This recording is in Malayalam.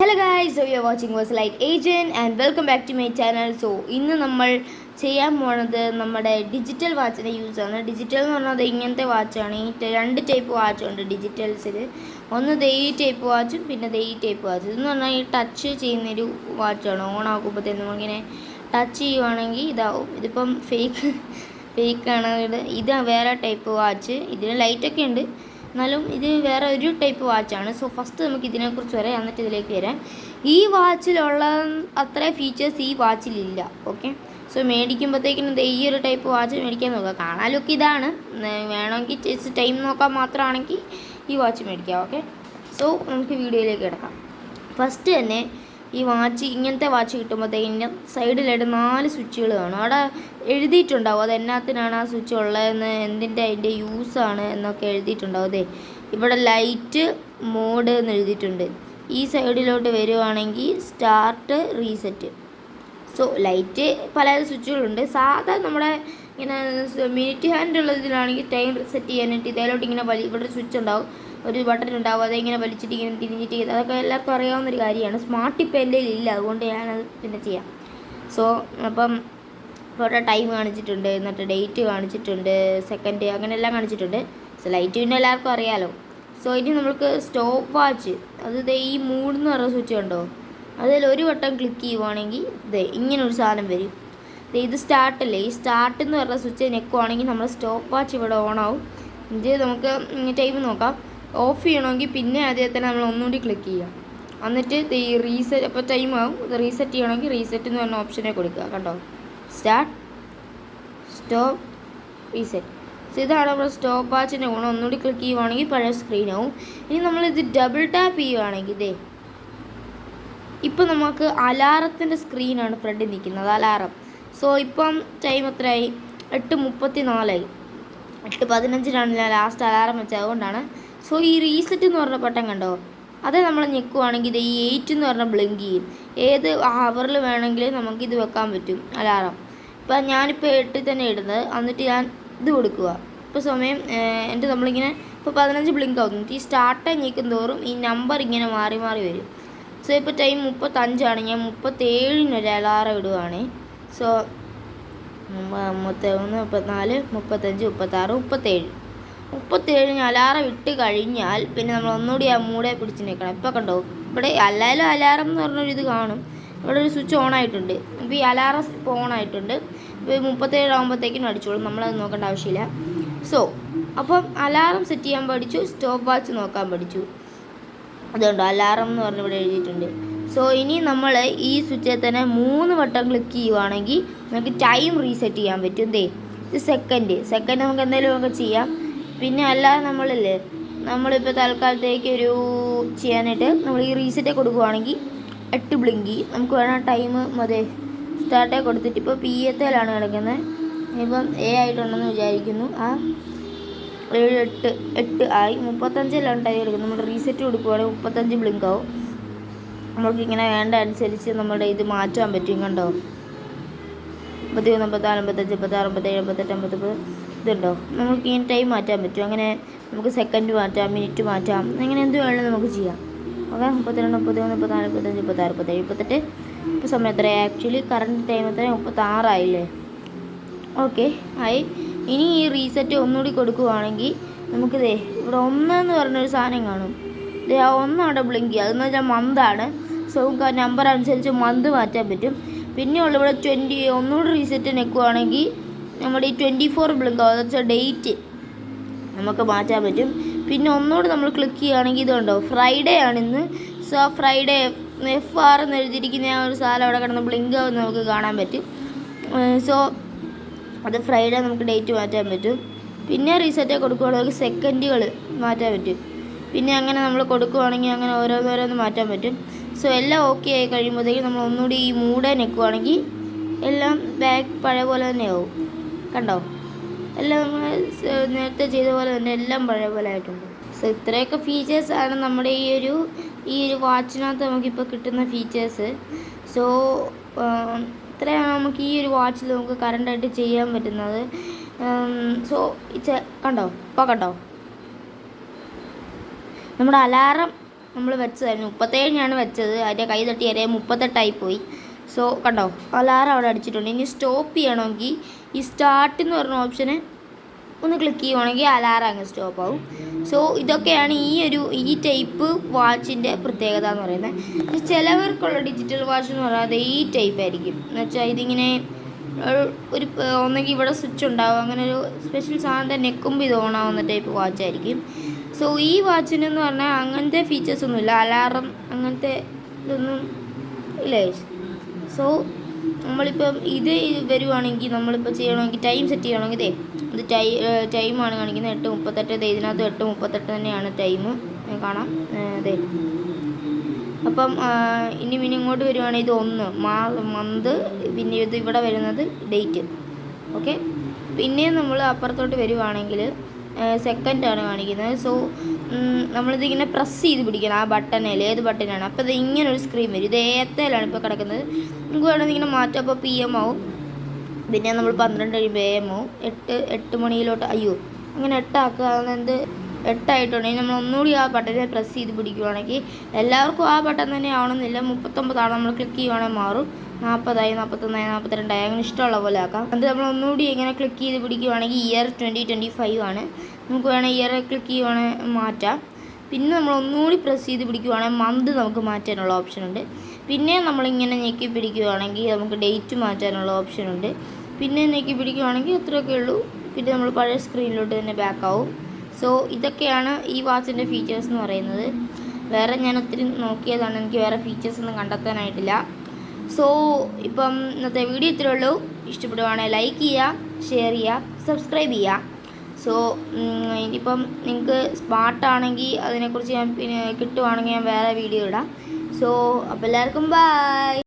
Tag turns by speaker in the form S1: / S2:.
S1: Hello guys, so you are watching Was Like Agent and welcome back to my channel. So ഇന്ന് നമ്മൾ ചെയ്യാൻ പോണത് നമ്മുടെ ഡിജിറ്റൽ വാച്ചിനെ യൂസ് ആണ്. ഡിജിറ്റൽ എന്ന് പറഞ്ഞാൽ ഇങ്ങനത്തെ വാച്ചാണ്. ഈ രണ്ട് ടൈപ്പ് വാച്ചുണ്ട് ഡിജിറ്റൽസിൽ. ഒന്ന് ഈ ടൈപ്പ് വാച്ചും പിന്നെ ഈ ടൈപ്പ് വാച്ച്. ഇതെന്ന് പറഞ്ഞാൽ ഈ ടച്ച് ചെയ്യുന്നൊരു വാച്ചാണ്. ഓൺ ആക്കുമ്പോഴത്തേനും നമ്മളിങ്ങനെ ടച്ച് ചെയ്യുവാണെങ്കിൽ ഇതാവും. ഇതിപ്പം ഫേക്കാണ്. ഇത് വേറെ ടൈപ്പ് വാച്ച്. ഇതിന് ലൈറ്റൊക്കെ ഉണ്ട്, എന്നാലും ഇത് വേറെ ഒരു ടൈപ്പ് വാച്ചാണ്. സോ ഫസ്റ്റ് നമുക്ക് ഇതിനെക്കുറിച്ച് വരാം, എന്നിട്ട് ഇതിലേക്ക് വരാം. ഈ വാച്ചിലുള്ള അത്ര ഫീച്ചേഴ്സ് ഈ വാച്ചിലില്ല. ഓക്കെ, സോ മേടിക്കുമ്പോഴത്തേക്കിനും ഈ ഒരു ടൈപ്പ് വാച്ച് മേടിക്കാൻ നോക്കുക. കാണാനൊക്കെ ഇതാണ്, വേണമെങ്കിൽ ജസ്റ്റ് ടൈം നോക്കാൻ മാത്രമാണെങ്കിൽ ഈ വാച്ച് മേടിക്കാം. ഓക്കെ, സോ നമുക്ക് വീഡിയോയിലേക്ക് കിടക്കാം. ഫസ്റ്റ് തന്നെ ഈ വാച്ച് ഇങ്ങനത്തെ വാച്ച് കിട്ടുമ്പോഴത്തേക്കും സൈഡിലായിട്ട് 4 സ്വിച്ചുകൾ കാണും. അവിടെ എഴുതിയിട്ടുണ്ടാവും അത് എന്നാത്തിനാണ് ആ സ്വിച്ച് ഉള്ളതെന്ന്, അതിൻ്റെ യൂസാണ് എന്നൊക്കെ എഴുതിയിട്ടുണ്ടാവും. അതെ, ഇവിടെ ലൈറ്റ് മോഡ് എന്ന് എഴുതിയിട്ടുണ്ട്. ഈ സൈഡിലോട്ട് വരുവാണെങ്കിൽ സ്റ്റാർട്ട് റീസെറ്റ്. സോ ലൈറ്റ് പല സ്വിച്ചുകളുണ്ട്. സാധാ നമ്മുടെ ഇങ്ങനെ മിനിറ്റ് ഹാൻഡ് ഉള്ളതിലാണെങ്കിൽ ടൈം സെറ്റ് ചെയ്യാനായിട്ട് ഇതിലോട്ട് ഇങ്ങനെ ഇവിടെ ഒരു സ്വിച്ച് ഉണ്ടാവും, ഒരു ബട്ടൺ ഉണ്ടാവും. അതിങ്ങനെ വലിച്ചിട്ട് ഇങ്ങനെ തിരിഞ്ഞിട്ട് അതൊക്കെ എല്ലാവർക്കും അറിയാവുന്നൊരു കാര്യമാണ്. സ്മാർട്ട് ഇപ്പം എൻ്റെ ഇല്ല, അതുകൊണ്ട് ഞാനത് പിന്നെ ചെയ്യാം. സോ അപ്പം ഇവിടെ ടൈം കാണിച്ചിട്ടുണ്ട്, എന്നിട്ട് ഡേറ്റ് കാണിച്ചിട്ടുണ്ട്, സെക്കൻഡ്, അങ്ങനെ എല്ലാം കാണിച്ചിട്ടുണ്ട്. സോ ലൈറ്റ് പിന്നെ എല്ലാവർക്കും അറിയാമല്ലോ. സോ ഇനി നമുക്ക് സ്റ്റോപ്പ് വാച്ച്, അത് ഈ 3 എന്ന് പറഞ്ഞ സ്വിച്ച് ഉണ്ടോ, അതിൽ ഒരു വട്ടം ക്ലിക്ക് ചെയ്യുവാണെങ്കിൽ ഇങ്ങനൊരു സാധനം വരും. ഇത് സ്റ്റാർട്ടല്ലേ, ഈ സ്റ്റാർട്ട് എന്ന് പറഞ്ഞ സ്വിച്ച് ഞെക്കുവാണെങ്കിൽ നമ്മുടെ സ്റ്റോപ്പ് വാച്ച് ഇവിടെ ഓണാവും. ഇത് നമുക്ക് ടൈം നോക്കാം. ഓഫ് ചെയ്യണമെങ്കിൽ പിന്നെ ആദ്യം തന്നെ നമ്മൾ ഒന്നുകൂടി ക്ലിക്ക് ചെയ്യാം. എന്നിട്ട് ഈ റീസെറ്റ്, അപ്പോൾ ടൈം ആവും. ഇത് റീസെറ്റ് ചെയ്യണമെങ്കിൽ റീസെറ്റ് എന്ന് പറഞ്ഞ ഓപ്ഷനെ കൊടുക്കുക. കണ്ടോ, സ്റ്റാർട്ട്, സ്റ്റോപ്പ്, റീസെറ്റ്. സോ ഇതാണ് നമ്മുടെ സ്റ്റോപ്പ് വാച്ചിൻ്റെ ഗുണം. ഒന്നുകൂടി ക്ലിക്ക് ചെയ്യുവാണെങ്കിൽ പഴയ സ്ക്രീനാവും. ഇനി നമ്മളിത് ഡബിൾ ടാപ്പ് ചെയ്യുവാണെങ്കിൽ ഇപ്പം നമുക്ക് അലാറത്തിൻ്റെ സ്ക്രീനാണ് ഫ്രണ്ടിൽ നിൽക്കുന്നത്, അലാറം. സോ ഇപ്പം ടൈം എത്രയായി? 8:34. 8:15 ഞാൻ ലാസ്റ്റ് അലാറം വെച്ചത്, അതുകൊണ്ടാണ്. സോ ഈ റീസെറ്റ് എന്ന് പറഞ്ഞ ബട്ടൺ കണ്ടോ, അതേ നമ്മൾ ഞെക്കുവാണെങ്കിൽ ഈ 8 എന്ന് പറഞ്ഞ ബ്ലിങ്ക് ചെയ്യും. ഏത് ഹവറിൽ വേണമെങ്കിലും നമുക്കിത് വെക്കാൻ പറ്റും അലാറം. ഇപ്പം ഞാനിപ്പോൾ 8 തന്നെ ഇടുന്നത്, എന്നിട്ട് ഞാൻ ഇത് കൊടുക്കുക. ഇപ്പോൾ സമയം എൻ്റെ നമ്മളിങ്ങനെ ഇപ്പോൾ 15 ബ്ലിങ്ക് ആവുന്നു. ഈ സ്റ്റാർട്ട് ഞെക്കും തോറും ഈ നമ്പർ ഇങ്ങനെ മാറി മാറി വരും. സോ ഇപ്പോൾ ടൈം 35 ഞാൻ 37 ഒരു അലാറം ഇടുവാണ്. സോ 31, 34, 35, 36, 37 അലാറം ഇട്ട് കഴിഞ്ഞാൽ പിന്നെ നമ്മൾ ഒന്നുകൂടി ആ മൂടെ പിടിച്ച് നിൽക്കണം. ഇപ്പോൾ കണ്ടോ, ഇവിടെ അല്ലാലും അലാറം എന്ന് പറഞ്ഞൊരിത് കാണും. ഇവിടെ ഒരു സ്വിച്ച് ഓൺ ആയിട്ടുണ്ട്. ഇപ്പോൾ ഈ അലാറം ഇപ്പോൾ ഓൺ ആയിട്ടുണ്ട്. ഇപ്പോൾ 37 ആകുമ്പോഴത്തേക്കും അടിച്ചോളും, നമ്മളത് നോക്കേണ്ട ആവശ്യമില്ല. സോ അപ്പം അലാറം സെറ്റ് ചെയ്യാൻ പഠിച്ചു, സ്റ്റോപ്പ് വാച്ച് നോക്കാൻ പഠിച്ചു. അതുകൊണ്ട് അലാറം എന്ന് പറഞ്ഞ് ഇവിടെ എഴുതിയിട്ടുണ്ട്. സോ ഇനി നമ്മൾ ഈ സ്വിച്ചിൽ തന്നെ 3 വട്ടം ക്ലിക്ക് ചെയ്യുവാണെങ്കിൽ നമുക്ക് ടൈം റീസെറ്റ് ചെയ്യാൻ പറ്റും. ഇത് സെക്കൻഡ് നമുക്ക് എന്തെങ്കിലുമൊക്കെ ചെയ്യാം. പിന്നെ അല്ലാതെ നമ്മളിപ്പോൾ തൽക്കാലത്തേക്ക് ഒരു ചെയ്യാനായിട്ട് നമ്മൾ ഈ റീസെറ്റ് കൊടുക്കുവാണെങ്കിൽ 8 ബ്ലിങ്ക് നമുക്ക് വേണം. ടൈം മതി സ്റ്റാർട്ടേ കൊടുത്തിട്ട് ഇപ്പോൾ PAത്തിലാണ് കിടക്കുന്നത്. ഇപ്പം A ആയിട്ടുണ്ടെന്ന് വിചാരിക്കുന്നു. 8 ആയി. 35 ടൈം എടുക്കും. നമ്മൾ റീസെറ്റ് കൊടുക്കുവാണെങ്കിൽ 35 ബ്ലിങ്ക് ആവും. നമുക്കിങ്ങനെ വേണ്ട അനുസരിച്ച് നമ്മുടെ ഇത് മാറ്റാൻ പറ്റും. കണ്ടോ, 31, 34, 35, 56, 57, 58, 59 ഇതുണ്ടോ, നമുക്ക് ഇങ്ങനെ ടൈം മാറ്റാൻ പറ്റും. അങ്ങനെ നമുക്ക് സെക്കൻഡ് മാറ്റാം, മിനിറ്റ് മാറ്റാം, അങ്ങനെ എന്ത് വേണമെങ്കിലും നമുക്ക് ചെയ്യാം. ഓക്കെ, 32, 33, 34, 35, 36, 37, 38. ഇപ്പോൾ സമയം എത്രയാണ്? ആക്ച്വലി കറണ്ട് ടൈം എത്രയാണ്? 36 ആയില്ലേ? ഓക്കെ ആയി. ഇനി ഈ റീസെറ്റ് ഒന്നുകൂടി കൊടുക്കുവാണെങ്കിൽ നമുക്കിത് ഇവിടെ 1 എന്ന് പറഞ്ഞൊരു സാധനം കാണും. ആ 1 അവിടെ ബ്ലിങ്ക് ചെയ്യുക, അതെന്ന് വെച്ചാൽ മന്താണ്. സോ നമുക്ക് ആ നമ്പർ അനുസരിച്ച് മന്ത് മാറ്റാൻ പറ്റും. പിന്നെ ഉള്ള ഇവിടെ 20 ഒന്നുകൂടി റീസെറ്റ് നിൽക്കുവാണെങ്കിൽ നമ്മുടെ ഈ 24 ബ്ലിങ്ക് ആവും, അതെന്ന് വെച്ചാൽ ഡേറ്റ് നമുക്ക് മാറ്റാൻ പറ്റും. പിന്നെ ഒന്നുകൂടി നമ്മൾ ക്ലിക്ക് ചെയ്യുകയാണെങ്കിൽ ഇതുണ്ടോ, ഫ്രൈഡേ ആണിന്ന്. സോ ഫ്രൈഡേ FR എന്ന് എഴുതിയിരിക്കുന്ന ആ ഒരു സാധനം അവിടെ കിടന്ന് ബ്ലിങ്ക് ആവുമെന്ന് നമുക്ക് കാണാൻ പറ്റും. സോ അത് ഫ്രൈഡേ നമുക്ക് ഡേറ്റ് മാറ്റാൻ പറ്റും. പിന്നെ റീസെറ്റ് കൊടുക്കുകയാണെങ്കിൽ സെക്കൻഡുകൾ മാറ്റാൻ പറ്റും. പിന്നെ അങ്ങനെ നമ്മൾ കൊടുക്കുകയാണെങ്കിൽ അങ്ങനെ ഓരോന്നോരോന്ന് മാറ്റാൻ പറ്റും. സോ എല്ലാം ഓക്കെ ആയി കഴിയുമ്പോഴത്തേക്കും നമ്മൾ ഒന്നുകൂടി ഈ മൂടെ നിൽക്കുവാണെങ്കിൽ എല്ലാം ബാക്ക് പഴയ പോലെ തന്നെ ആവും. കണ്ടോ, എല്ലാം നമ്മൾ നേരത്തെ ചെയ്ത പോലെ തന്നെ എല്ലാം പഴയ പോലെ ആയിട്ടുണ്ട്. സോ ഇത്രയൊക്കെ ഫീച്ചേഴ്സാണ് നമ്മുടെ ഈ ഒരു വാച്ചിനകത്ത് നമുക്കിപ്പോൾ കിട്ടുന്ന ഫീച്ചേഴ്സ്. സോ ഇത്രയാണ് നമുക്ക് ഈ ഒരു വാച്ചിൽ നമുക്ക് കറണ്ടായിട്ട് ചെയ്യാൻ പറ്റുന്നത്. സോ കണ്ടോ, ഇപ്പോൾ കണ്ടോ നമ്മുടെ അലാറം നമ്മൾ വെച്ചതായിരുന്നു. 37 വെച്ചത്. അതിൻ്റെ കൈ തട്ടി വരെ 38 പോയി. സോ കണ്ടോ, അലാറം അവിടെ അടിച്ചിട്ടുണ്ട്. ഇനി സ്റ്റോപ്പ് ചെയ്യണമെങ്കിൽ ഈ സ്റ്റാർട്ട് എന്ന് പറഞ്ഞ ഓപ്ഷന് ഒന്ന് ക്ലിക്ക് ചെയ്യുവാണെങ്കിൽ അലാറം അങ്ങ് സ്റ്റോപ്പ് ആവും. സോ ഇതൊക്കെയാണ് ഈ ടൈപ്പ് വാച്ചിൻ്റെ പ്രത്യേകത എന്ന് പറയുന്നത്. ചിലവർക്കുള്ള ഡിജിറ്റൽ വാച്ച് എന്ന് പറയുന്നത് ഈ ടൈപ്പ് ആയിരിക്കും. എന്ന് വെച്ചാൽ ഇതിങ്ങനെ ഒരു ഒന്നെങ്കിൽ ഇവിടെ സ്വിച്ച് ഉണ്ടാവും, അങ്ങനെ ഒരു സ്പെഷ്യൽ സാധനം നെക്കുമ്പോൾ ഇത് ഓണാവുന്ന ടൈപ്പ് വാച്ചായിരിക്കും. സോ ഈ വാച്ചിനെന്ന് പറഞ്ഞാൽ അങ്ങനത്തെ ഫീച്ചേഴ്സൊന്നുമില്ല, അലാറം അങ്ങനത്തെ ഇതൊന്നും ഇല്ലേ. സോ നമ്മളിപ്പം ഇത് വരുവാണെങ്കിൽ നമ്മളിപ്പോൾ ചെയ്യണമെങ്കിൽ ടൈം സെറ്റ് ചെയ്യണമെങ്കിൽ ഇത് ടൈമാണ് കാണിക്കുന്നത് 8:38. ഇതിനകത്ത് 8:38 തന്നെയാണ് ടൈം കാണാം. അതെ. അപ്പം ഇനി ഇങ്ങോട്ട് വരുവാണെങ്കിൽ ഇത് 1 മന്ത്, പിന്നെ ഇത് ഇവിടെ വരുന്നത് ഡേറ്റ്. ഓക്കെ. പിന്നെയും നമ്മൾ അപ്പുറത്തോട്ട് വരുവാണെങ്കിൽ സെക്കൻഡാണ് കാണിക്കുന്നത്. സോ നമ്മളിതിങ്ങനെ പ്രസ് ചെയ്ത് പിടിക്കണം ആ ബട്ടണിൽ, ഏത് ബട്ടനാണ്. അപ്പോൾ ഇത് ഇങ്ങനെ ഒരു സ്ക്രീൻ വരും. ഇത് ഏത്തയിലാണ് ഇപ്പോൾ കിടക്കുന്നത്. നമുക്ക് വേണമെങ്കിൽ ഇങ്ങനെ മാറ്റാം. അപ്പോൾ PM ആവും. പിന്നെ നമ്മൾ 12 കഴിയുമ്പോൾ AM ആവും. 8 മണിയിലോട്ട് അങ്ങനെ 8 ആക്കുക. അതെന്ത് 8 ആയിട്ടുണ്ടെങ്കിൽ നമ്മൾ ഒന്നുകൂടി ആ ബട്ടണിൽ പ്രസ് ചെയ്ത് പിടിക്കുവാണെങ്കിൽ എല്ലാവർക്കും ആ ബട്ടൺ തന്നെ ആവണമെന്നില്ല. 39 നമ്മൾ ക്ലിക്ക് ചെയ്യുവാണെങ്കിൽ മാറും. 40, 41, 42 അങ്ങനെ ഇഷ്ടമുള്ള പോലെ ആക്കാം. അത് നമ്മൾ ഒന്നുകൂടി ഇങ്ങനെ ക്ലിക്ക് ചെയ്ത് പിടിക്കുവാണെങ്കിൽ ഇയർ 2025 ആണ്. നമുക്ക് വേണമെങ്കിൽ ഇയർ ക്ലിക്ക് ചെയ്യുവാണെങ്കിൽ മാറ്റാം. പിന്നെ നമ്മൾ ഒന്നുകൂടി പ്രസ് ചെയ്ത് പിടിക്കുവാണെങ്കിൽ മന്ത് നമുക്ക് മാറ്റാനുള്ള ഓപ്ഷനുണ്ട്. പിന്നെ നമ്മളിങ്ങനെ ഞെക്കി പിടിക്കുവാണെങ്കിൽ നമുക്ക് ഡേറ്റ് മാറ്റാനുള്ള ഓപ്ഷനുണ്ട്. പിന്നെ ഞെക്കി പിടിക്കുവാണെങ്കിൽ അത്രയൊക്കെ ഉള്ളൂ. പിന്നെ നമ്മൾ പഴയ സ്ക്രീനിലോട്ട് തന്നെ ബാക്ക് ആവും. സോ ഇതൊക്കെയാണ് ഈ വാച്ചിൻ്റെ ഫീച്ചേഴ്സ് എന്ന് പറയുന്നത്. വേറെ ഞാൻ ഒത്തിരി നോക്കിയതാണ്, എനിക്ക് വേറെ ഫീച്ചേഴ്സൊന്നും കണ്ടെത്താനായിട്ടില്ല. സോ ഇപ്പം ഇന്നത്തെ വീഡിയോ ഇത്രയേ ഉള്ളൂ. ഇഷ്ടപ്പെടുവാണെങ്കിൽ ലൈക്ക് ചെയ്യുക, ഷെയർ ചെയ്യുക, സബ്സ്ക്രൈബ് ചെയ്യുക. സോ ഇനിയിപ്പം നിങ്ങൾക്ക് സ്മാർട്ടാണെങ്കിൽ അതിനെക്കുറിച്ച് ഞാൻ പിന്നെ കിട്ടുവാണെങ്കിൽ ഞാൻ വേറെ വീഡിയോ ഇടാം. സോ അപ്പോൾ എല്ലാവർക്കും ബൈ.